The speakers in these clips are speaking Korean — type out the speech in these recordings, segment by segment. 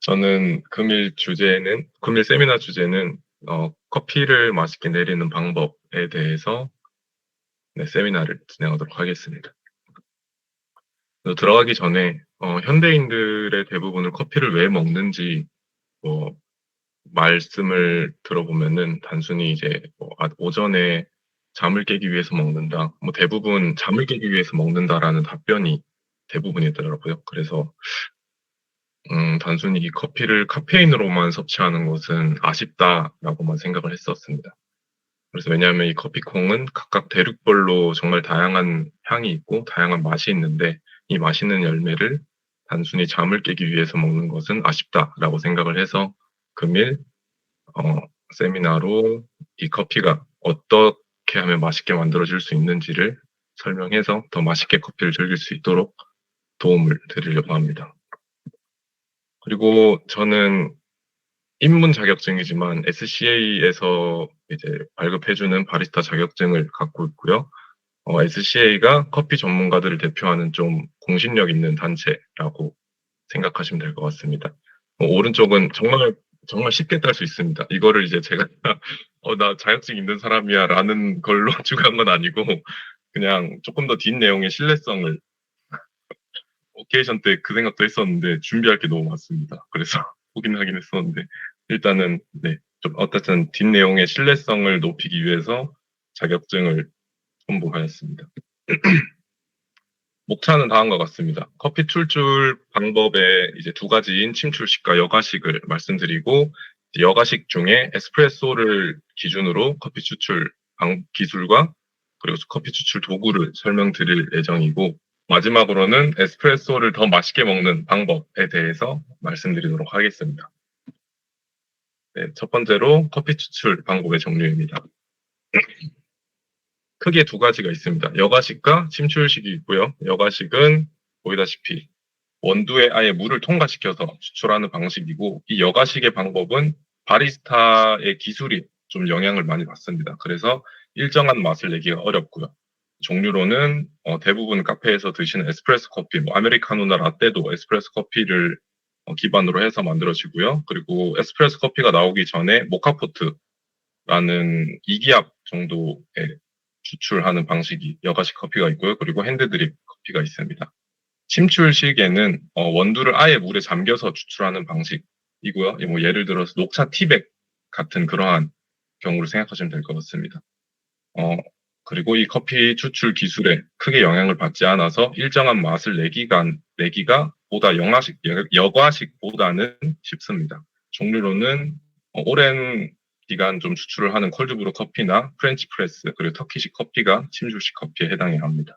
저는 금일 세미나 주제는 커피를 맛있게 내리는 방법에 대해서 네, 세미나를 진행하도록 하겠습니다. 들어가기 전에 현대인들의 대부분을 커피를 왜 먹는지 뭐 말씀을 들어보면은 단순히 이제 오전에 잠을 깨기 위해서 먹는다. 뭐 대부분 잠을 깨기 위해서 먹는다라는 답변이 대부분이더라고요. 그래서 단순히 이 커피를 카페인으로만 섭취하는 것은 아쉽다라고만 생각을 했었습니다. 그래서 왜냐하면 이 커피콩은 각각 대륙별로 정말 다양한 향이 있고 다양한 맛이 있는데 이 맛있는 열매를 단순히 잠을 깨기 위해서 먹는 것은 아쉽다라고 생각을 해서 금일 어, 세미나로 이 커피가 어떻게 하면 맛있게 만들어질 수 있는지를 설명해서 더 맛있게 커피를 즐길 수 있도록 도움을 드리려고 합니다. 그리고 저는 입문 자격증이지만 SCA에서 이제 발급해주는 바리스타 자격증을 갖고 있고요. SCA가 커피 전문가들을 대표하는 좀 공신력 있는 단체라고 생각하시면 될 것 같습니다. 오른쪽은 정말 쉽게 딸 수 있습니다. 이거를 이제 제가 나 자격증 있는 사람이야 라는 걸로 추가한 건 아니고 그냥 조금 더 뒷 내용의 신뢰성을 오케이션 때 그 생각도 했었는데 준비할 게 너무 많습니다. 그래서 보긴 하긴 했었는데 일단은 네, 좀 어쨌든 뒷내용의 신뢰성을 높이기 위해서 자격증을 첨부하였습니다. 목차는 다음과 같습니다. 커피 출줄 방법의 이제 두 가지인 침출식과 여가식을 말씀드리고 여가식 중에 에스프레소를 기준으로 커피 추출 기술과 그리고 커피 추출 도구를 설명드릴 예정이고 마지막으로는 에스프레소를 더 맛있게 먹는 방법에 대해서 말씀드리도록 하겠습니다. 네, 첫 번째로 커피 추출 방법의 종류입니다. 크게 두 가지가 있습니다. 여가식과 침출식이 있고요. 여가식은 보이다시피 원두에 아예 물을 통과시켜서 추출하는 방식이고 이 여가식의 방법은 바리스타의 기술이 좀 영향을 많이 받습니다. 그래서 일정한 맛을 내기가 어렵고요. 종류로는 대부분 카페에서 드시는 에스프레소 커피, 뭐 아메리카노나 라떼도 에스프레소 커피를 기반으로 해서 만들어지고요. 그리고 에스프레소 커피가 나오기 전에 모카포트라는 이기압 정도의 추출하는 방식이 여가식 커피가 있고요. 그리고 핸드드립 커피가 있습니다. 침출식에는 원두를 아예 물에 잠겨서 추출하는 방식이고요. 뭐 예를 들어서 녹차 티백 같은 그러한 경우를 생각하시면 될 것 같습니다. 그리고 이 커피 추출 기술에 크게 영향을 받지 않아서 일정한 맛을 내기가 보다 여과식보다는 쉽습니다. 종류로는 오랜 기간 좀 추출을 하는 콜드브루 커피나 프렌치 프레스 그리고 터키식 커피가 침출식 커피에 해당해야 합니다.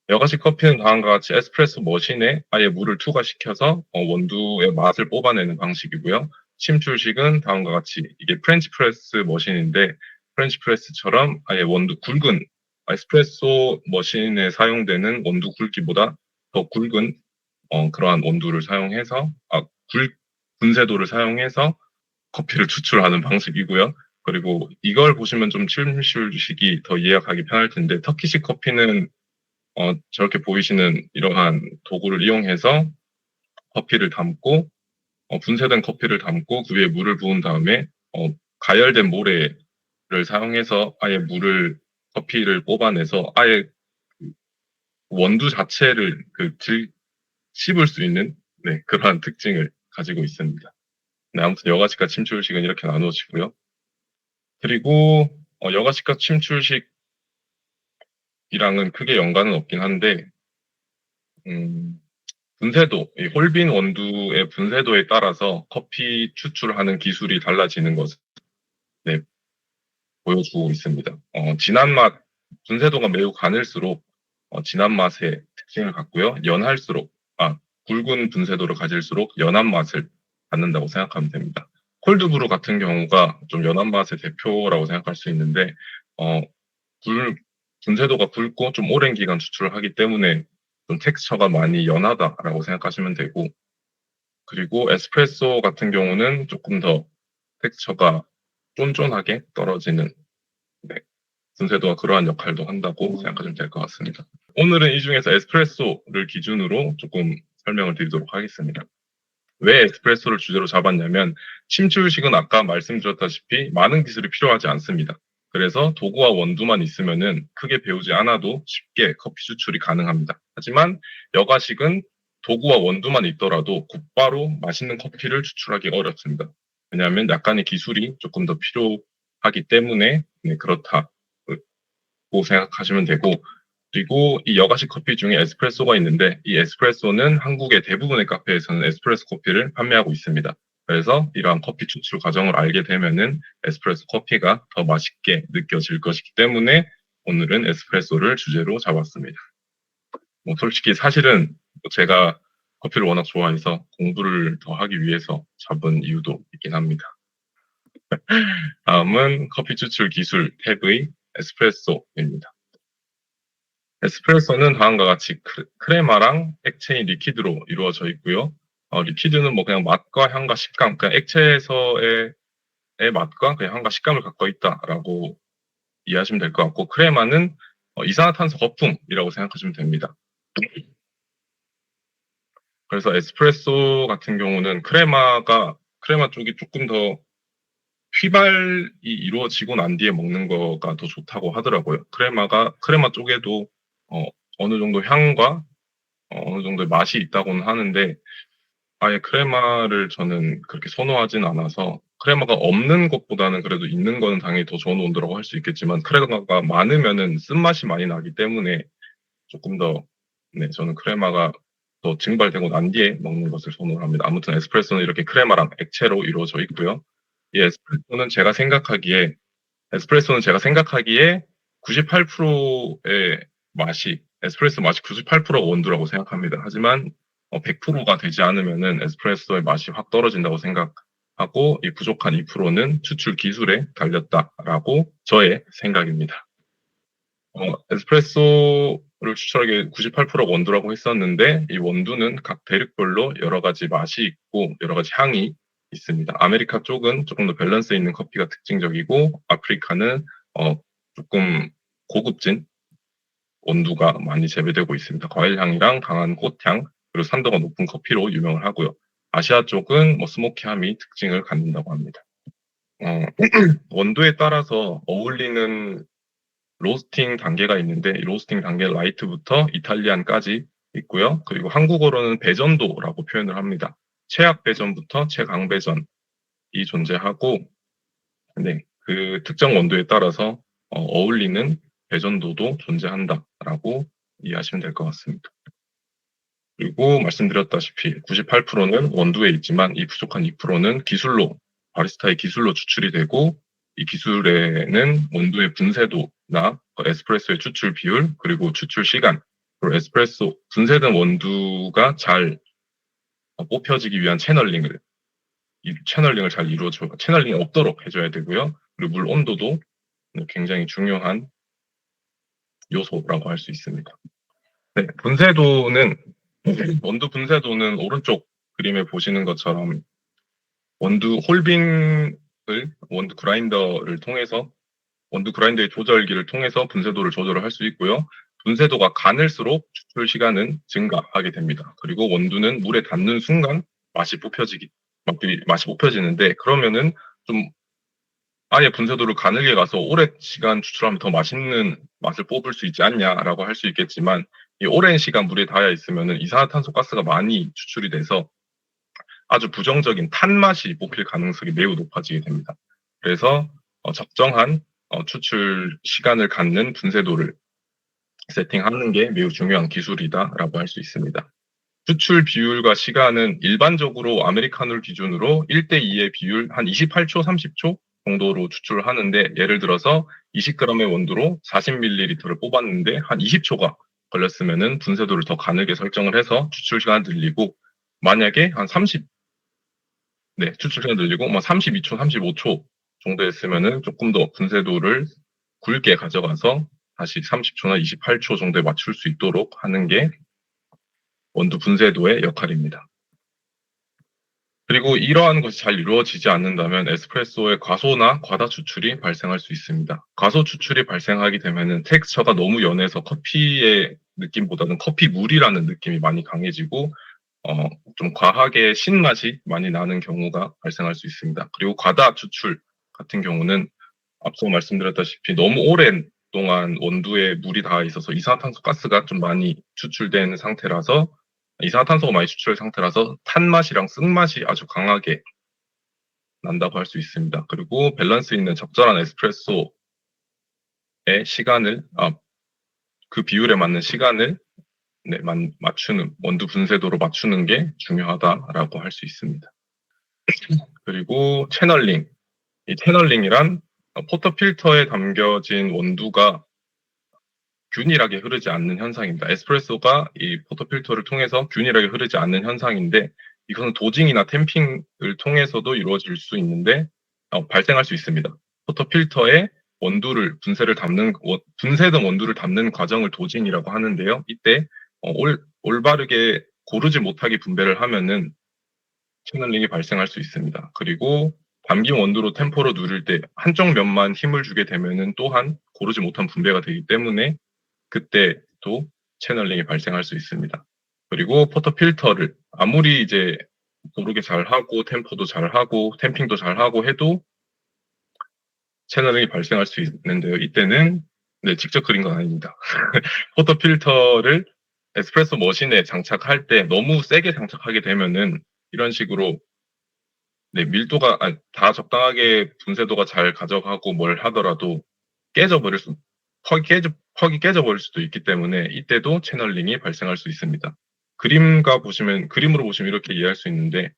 여가식 커피는 다음과 같이 에스프레소 머신에 아예 물을 투과시켜서 원두의 맛을 뽑아내는 방식이고요. 침출식은 다음과 같이 이게 프렌치 프레스 머신인데 프렌치 프레스처럼 아예 굵은 에스프레소 머신에 사용되는 원두 굵기보다 더 굵은 그러한 원두를 사용해서 분쇄도를 사용해서 커피를 추출하는 방식이고요. 그리고 이걸 보시면 좀 침출식이 더 이해하기 편할 텐데 터키식 커피는 저렇게 보이시는 이러한 도구를 이용해서 커피를 담고, 분쇄된 커피를 담고 그 위에 물을 부은 다음에, 가열된 모래를 사용해서 아예 커피를 뽑아내서 아예 그 원두 자체를 씹을 수 있는, 네, 그러한 특징을 가지고 있습니다. 네, 아무튼 여가식과 침출식은 이렇게 나누어지고요. 그리고, 여가식과 침출식이랑은 크게 연관은 없긴 한데, 음, 이 홀빈 원두의 분쇄도에 따라서 커피 추출하는 기술이 달라지는 것을 네, 보여주고 있습니다. 분쇄도가 매우 가늘수록 진한 맛의 특징을 갖고요. 굵은 분쇄도를 가질수록 연한 맛을 갖는다고 생각하면 됩니다. 콜드브루 같은 경우가 좀 연한 맛의 대표라고 생각할 수 있는데, 어, 분쇄도가 굵고 좀 오랜 기간 추출을 하기 때문에 좀 텍스처가 많이 연하다라고 생각하시면 되고, 그리고 에스프레소 같은 경우는 조금 더 텍스처가 쫀쫀하게 떨어지는 네, 분쇄도가 그러한 역할도 한다고 생각하시면 될 것 같습니다. 오늘은 이 중에서 에스프레소를 기준으로 조금 설명을 드리도록 하겠습니다. 왜 에스프레소를 주제로 잡았냐면 침출식은 아까 말씀드렸다시피 많은 기술이 필요하지 않습니다. 그래서 도구와 원두만 있으면은 크게 배우지 않아도 쉽게 커피 추출이 가능합니다. 하지만 여가식은 도구와 원두만 있더라도 곧바로 맛있는 커피를 추출하기 어렵습니다. 왜냐하면 약간의 기술이 조금 더 필요하기 때문에 네, 그렇다고 생각하시면 되고, 그리고 이 여가식 커피 중에 에스프레소가 있는데 이 에스프레소는 한국의 대부분의 카페에서는 에스프레소 커피를 판매하고 있습니다. 그래서 이러한 커피 추출 과정을 알게 되면은 에스프레소 커피가 더 맛있게 느껴질 것이기 때문에 오늘은 에스프레소를 주제로 잡았습니다. 뭐 솔직히 사실은 제가 커피를 워낙 좋아해서 공부를 더 하기 위해서 잡은 이유도 있긴 합니다. 다음은 커피 추출 기술 탭의 에스프레소입니다. 에스프레소는 다음과 같이 크레마랑 액체인 리퀴드로 이루어져 있고요. 리퀴드는 뭐 그냥 맛과 향과 식감, 그냥 액체에서의 맛과 그냥 향과 식감을 갖고 있다라고 이해하시면 될 것 같고, 크레마는 이산화탄소 거품이라고 생각하시면 됩니다. 그래서 에스프레소 같은 경우는 크레마 쪽이 조금 더 휘발이 이루어지고 난 뒤에 먹는 거가 더 좋다고 하더라고요. 크레마 쪽에도 어느 정도 향과 어느 정도의 맛이 있다고는 하는데, 아예 크레마를 저는 그렇게 선호하진 않아서, 크레마가 없는 것보다는 그래도 있는 거는 당연히 더 좋은 온도라고 할 수 있겠지만, 크레마가 많으면은 쓴맛이 많이 나기 때문에 조금 더, 네, 저는 크레마가 더 증발되고 난 뒤에 먹는 것을 선호합니다. 아무튼 에스프레소는 이렇게 크레마랑 액체로 이루어져 있고요. 이 에스프레소는 제가 생각하기에 98%의 에스프레소 맛이 98%가 원두라고 생각합니다. 하지만 100%가 되지 않으면은 에스프레소의 맛이 확 떨어진다고 생각하고, 이 부족한 2%는 추출 기술에 달렸다라고 저의 생각입니다. 에스프레소를 추출하기 98%가 원두라고 했었는데, 이 원두는 각 대륙별로 여러 가지 맛이 있고 여러 가지 향이 있습니다. 아메리카 쪽은 조금 더 밸런스 있는 커피가 특징적이고, 아프리카는 조금 고급진 원두가 많이 재배되고 있습니다. 과일향이랑 강한 꽃향, 그리고 산도가 높은 커피로 유명을 하고요. 아시아 쪽은 뭐 스모키함이 특징을 갖는다고 합니다. 원두에 따라서 어울리는 로스팅 단계가 있는데, 이 로스팅 단계 라이트부터 이탈리안까지 있고요. 그리고 한국어로는 배전도라고 표현을 합니다. 최악 배전부터 최강 배전이 존재하고, 네, 그 특정 원두에 따라서 어울리는 배전도도 존재한다라고 이해하시면 될 것 같습니다. 그리고 말씀드렸다시피 98%는 원두에 있지만 이 부족한 2%는 바리스타의 기술로 추출이 되고, 이 기술에는 원두의 분쇄도나 에스프레소의 추출 비율, 그리고 추출 시간, 그리고 분쇄된 원두가 잘 뽑혀지기 위한 채널링을 잘 채널링이 없도록 해줘야 되고요. 그리고 물 온도도 굉장히 중요한 요소라고 할 수 있습니다. 네, 원두 분쇄도는 오른쪽 그림에 보시는 것처럼 원두 그라인더의 조절기를 통해서 분쇄도를 조절을 할 수 있고요. 분쇄도가 가늘수록 추출 시간은 증가하게 됩니다. 그리고 원두는 물에 닿는 순간 맛이 뽑혀지는데, 그러면은 좀 아예 분쇄도를 가늘게 가서 오랜 시간 추출하면 더 맛있는 맛을 뽑을 수 있지 않냐라고 할 수 있겠지만, 이 오랜 시간 물에 닿아 있으면은 이산화탄소 가스가 많이 추출이 돼서 아주 부정적인 탄맛이 뽑힐 가능성이 매우 높아지게 됩니다. 그래서 적정한 추출 시간을 갖는 분쇄도를 세팅하는 게 매우 중요한 기술이다라고 할 수 있습니다. 추출 비율과 시간은 일반적으로 아메리카노를 기준으로 1대2의 비율 한 28초, 30초 정도로 추출을 하는데, 예를 들어서 20g의 원두로 40ml를 뽑았는데 한 20초가 걸렸으면은 분쇄도를 더 가늘게 설정을 해서 추출 시간을 늘리고, 만약에 추출 시간 늘리고 32초, 35초 정도 했으면은 조금 더 분쇄도를 굵게 가져가서 다시 30초나 28초 정도에 맞출 수 있도록 하는 게 원두 분쇄도의 역할입니다. 그리고 이러한 것이 잘 이루어지지 않는다면 에스프레소의 과소나 과다 추출이 발생할 수 있습니다. 과소 추출이 발생하게 되면은 텍스처가 너무 연해서 커피의 느낌보다는 커피 물이라는 느낌이 많이 강해지고, 좀 과하게 신맛이 많이 나는 경우가 발생할 수 있습니다. 그리고 과다 추출 같은 경우는 앞서 말씀드렸다시피 너무 오랜 동안 원두에 물이 닿아 있어서 이산화탄소 가스가 좀 많이 추출된 상태라서 이산화탄소가 많이 추출된 상태라서 탄맛이랑 쓴맛이 아주 강하게 난다고 할 수 있습니다. 그리고 밸런스 있는 적절한 에스프레소의 시간을 그 비율에 맞는 시간을 맞추는 원두 분쇄도로 맞추는 게 중요하다라고 할 수 있습니다. 그리고 채널링. 이 채널링이란 포터필터에 담겨진 원두가 균일하게 흐르지 않는 현상입니다. 에스프레소가 이 포터필터를 통해서 균일하게 흐르지 않는 현상인데 이것은 도징이나 탬핑을 통해서도 이루어질 수 있는데 발생할 수 있습니다. 포터필터에 원두를 분쇄된 원두를 담는 과정을 도징이라고 하는데요. 이때 올바르게 고르지 못하게 분배를 하면은 채널링이 발생할 수 있습니다. 그리고 담긴 원두로 템포를 누릴 때 한쪽 면만 힘을 주게 되면은 또한 고르지 못한 분배가 되기 때문에 그때도 채널링이 발생할 수 있습니다. 그리고 포터필터를 아무리 이제 고르게 잘하고 템포도 잘하고 템핑도 잘하고 해도 채널링이 발생할 수 있는데요. 이때는 직접 그린 건 아닙니다. 포터필터를 에스프레소 머신에 장착할 때 너무 세게 장착하게 되면은 이런 식으로 밀도가 다 적당하게 분쇄도가 잘 가져가고 뭘 하더라도 퍽이 깨져버릴 수도 있기 때문에 이때도 채널링이 발생할 수 있습니다. 그림으로 보시면 이렇게 이해할 수 있는데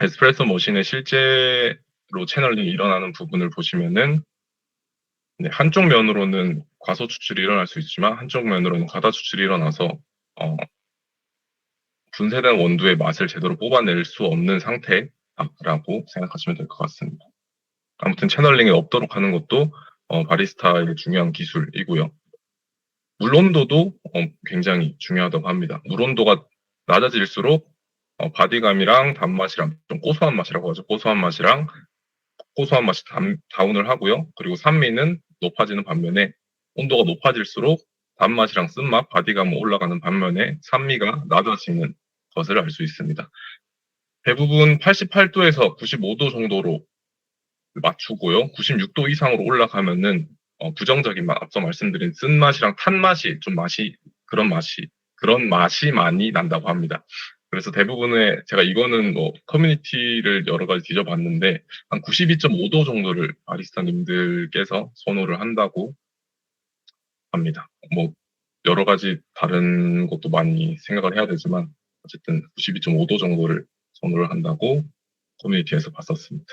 에스프레소 머신의 실제로 채널링이 일어나는 부분을 보시면은 한쪽 면으로는 과소 추출이 일어날 수 있지만 한쪽 면으로는 과다 추출이 일어나서 분쇄된 원두의 맛을 제대로 뽑아낼 수 없는 상태라고 생각하시면 될 것 같습니다. 아무튼 채널링이 없도록 하는 것도 바리스타의 중요한 기술이고요. 물 온도도 굉장히 중요하다고 합니다. 물 온도가 낮아질수록 바디감이랑 단맛이랑 좀 고소한 맛이라고 하죠. 고소한 맛이 다운을 하고요. 그리고 산미는 높아지는 반면에 온도가 높아질수록 단맛이랑 쓴맛, 바디감은 올라가는 반면에 산미가 낮아지는 것을 알 수 있습니다. 대부분 88도에서 95도 정도로 맞추고요. 96도 이상으로 올라가면은 부정적인 맛, 앞서 말씀드린 쓴맛이랑 탄맛이 그런 맛이 많이 난다고 합니다. 그래서 대부분의 제가 이거는 커뮤니티를 여러 가지 뒤져봤는데 한 92.5도 정도를 바리스타님들께서 선호를 한다고 합니다. 여러 가지 다른 것도 많이 생각을 해야 되지만 어쨌든 92.5도 정도를 선호를 한다고 커뮤니티에서 봤었습니다.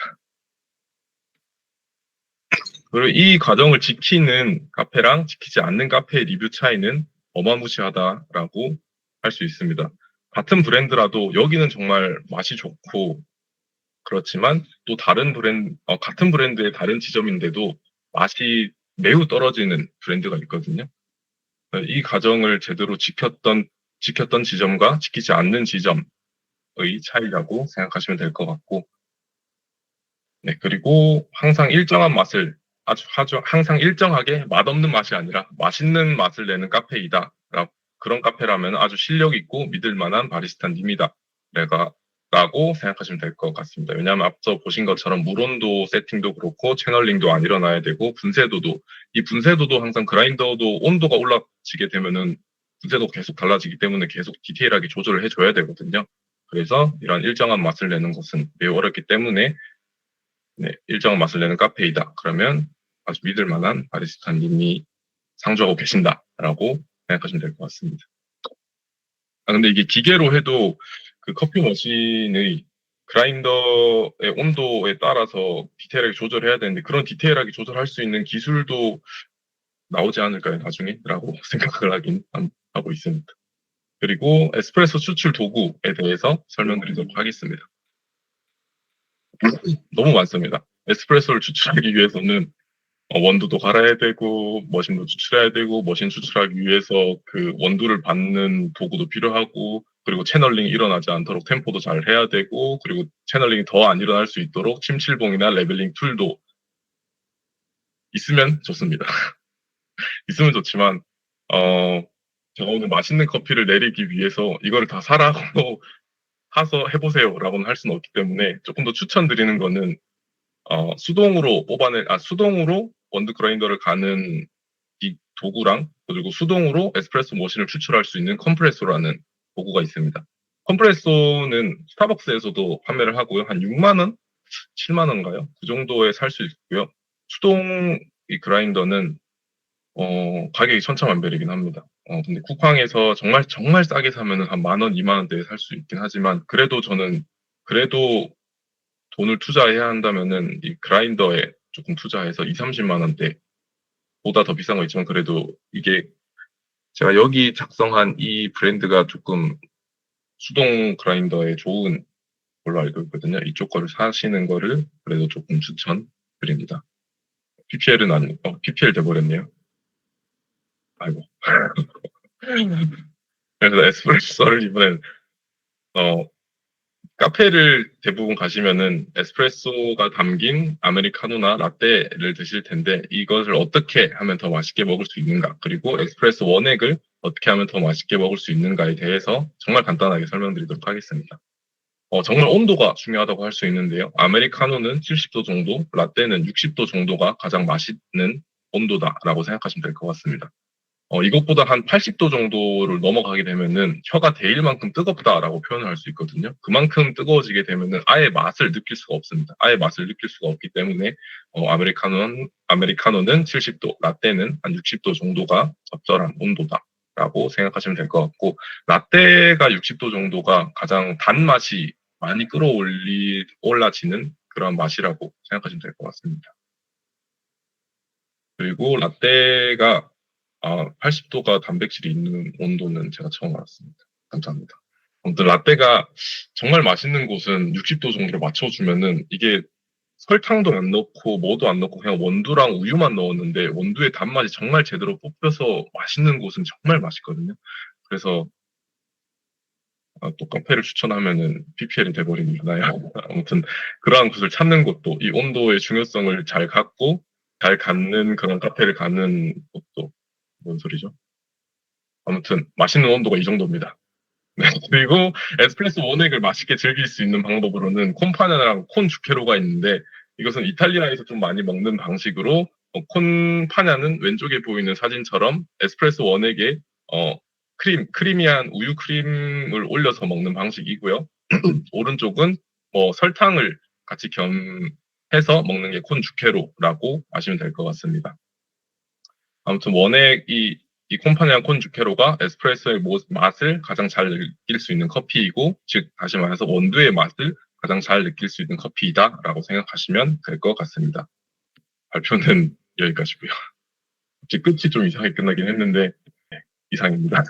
그리고 이 과정을 지키는 카페랑 지키지 않는 카페의 리뷰 차이는 어마무시하다라고 할 수 있습니다. 같은 브랜드라도 여기는 정말 맛이 좋고 그렇지만 또 같은 브랜드의 다른 지점인데도 맛이 매우 떨어지는 브랜드가 있거든요. 이 과정을 제대로 지켰던 지점과 지키지 않는 지점의 차이라고 생각하시면 될 것 같고, 그리고 항상 항상 일정하게 맛없는 맛이 아니라 맛있는 맛을 내는 카페이다. 그런 카페라면 아주 실력 있고 믿을 만한 바리스타님이다. 라고 생각하시면 될 것 같습니다. 왜냐하면 앞서 보신 것처럼 물온도 세팅도 그렇고 채널링도 안 일어나야 되고 이 분쇄도도 항상 그라인더도 온도가 올라지게 되면은 분쇄도가 계속 달라지기 때문에 계속 디테일하게 조절을 해줘야 되거든요. 그래서 이런 일정한 맛을 내는 것은 매우 어렵기 때문에 일정한 맛을 내는 카페이다. 그러면 아주 믿을 만한 바리스타님이 상주하고 계신다라고 생각하시면 될 것 같습니다. 근데 이게 기계로 해도 그 커피 머신의 그라인더의 온도에 따라서 디테일하게 조절해야 되는데 그런 디테일하게 조절할 수 있는 기술도 나오지 않을까요, 나중에? 라고 생각을 하고 있습니다. 그리고 에스프레소 추출 도구에 대해서 설명드리도록 하겠습니다. 너무 많습니다. 에스프레소를 추출하기 위해서는 원두도 갈아야 되고 머신도 추출해야 되고 머신 추출하기 위해서 그 원두를 받는 도구도 필요하고 그리고 채널링이 일어나지 않도록 템포도 잘 해야 되고 그리고 채널링이 더 안 일어날 수 있도록 침칠봉이나 레벨링 툴도 있으면 좋습니다. 있으면 좋지만 제가 오늘 맛있는 커피를 내리기 위해서 이거를 다 사라고 사서 해보세요라고는 할 수는 없기 때문에 조금 더 추천드리는 거는 수동으로 원두 그라인더를 가는 이 도구랑 그리고 수동으로 에스프레소 머신을 추출할 수 있는 컴프레소라는 도구가 있습니다. 컴프레소는 스타벅스에서도 판매를 하고요. 한 6만 원, 7만 원인가요? 그 정도에 살 수 있고요. 수동 이 그라인더는 가격이 천차만별이긴 합니다. 근데 쿠팡에서 정말 정말 싸게 사면은 한 만 원, 2만 원대에 살 수 있긴 하지만 그래도 돈을 투자해야 한다면은 이 그라인더에 조금 투자해서 2, 30만 원대 보다 더 비싼 거 있지만 그래도 이게 제가 여기 작성한 이 브랜드가 조금 수동 그라인더에 좋은 걸로 알고 있거든요. 이쪽 거를 사시는 거를 그래도 조금 추천드립니다. PPL 돼버렸네요. 아이고. 그래서 에스프레소를 이번엔 어, 카페를 대부분 가시면은 에스프레소가 담긴 아메리카노나 라떼를 드실 텐데 이것을 어떻게 하면 더 맛있게 먹을 수 있는가 그리고 에스프레소 원액을 어떻게 하면 더 맛있게 먹을 수 있는가에 대해서 정말 간단하게 설명드리도록 하겠습니다. 정말 온도가 중요하다고 할 수 있는데요. 아메리카노는 70도 정도, 라떼는 60도 정도가 가장 맛있는 온도다라고 생각하시면 될 것 같습니다. 이것보다 한 80도 정도를 넘어가게 되면은 혀가 데일 만큼 뜨겁다라고 표현을 할 수 있거든요. 그만큼 뜨거워지게 되면은 아예 맛을 느낄 수가 없습니다. 아예 맛을 느낄 수가 없기 때문에 아메리카노는 70도, 라떼는 한 60도 정도가 적절한 온도다라고 생각하시면 될 것 같고 라떼가 60도 정도가 가장 단맛이 많이 올라지는 그런 맛이라고 생각하시면 될 것 같습니다. 그리고 라떼가 80도가 단백질이 있는 온도는 제가 처음 알았습니다. 감사합니다. 아무튼 라떼가 정말 맛있는 곳은 60도 정도로 맞춰주면은 이게 설탕도 안 넣고 뭐도 안 넣고 그냥 원두랑 우유만 넣었는데 원두의 단맛이 정말 제대로 뽑혀서 맛있는 곳은 정말 맛있거든요. 그래서 또 카페를 추천하면은 PPL이 돼버리는구나요. 아무튼 그러한 곳을 찾는 것도 이 온도의 중요성을 잘 갖는 그런 카페를 가는 것도 뭔 소리죠? 아무튼 맛있는 온도가 이 정도입니다. 네, 그리고 에스프레소 원액을 맛있게 즐길 수 있는 방법으로는 콘파냐랑 콘주케로가 있는데 이것은 이탈리아에서 좀 많이 먹는 방식으로 콘파냐는 왼쪽에 보이는 사진처럼 에스프레소 원액에 크리미한 우유 크림을 올려서 먹는 방식이고요. 오른쪽은 설탕을 같이 겸해서 먹는 게 콘주케로라고 아시면 될 것 같습니다. 아무튼 이 콤파니아 콘주케로가 에스프레소의 맛을 가장 잘 느낄 수 있는 커피이고, 즉 다시 말해서 원두의 맛을 가장 잘 느낄 수 있는 커피이다라고 생각하시면 될 것 같습니다. 발표는 여기까지고요. 혹시 끝이 좀 이상하게 끝나긴 했는데 네, 이상입니다.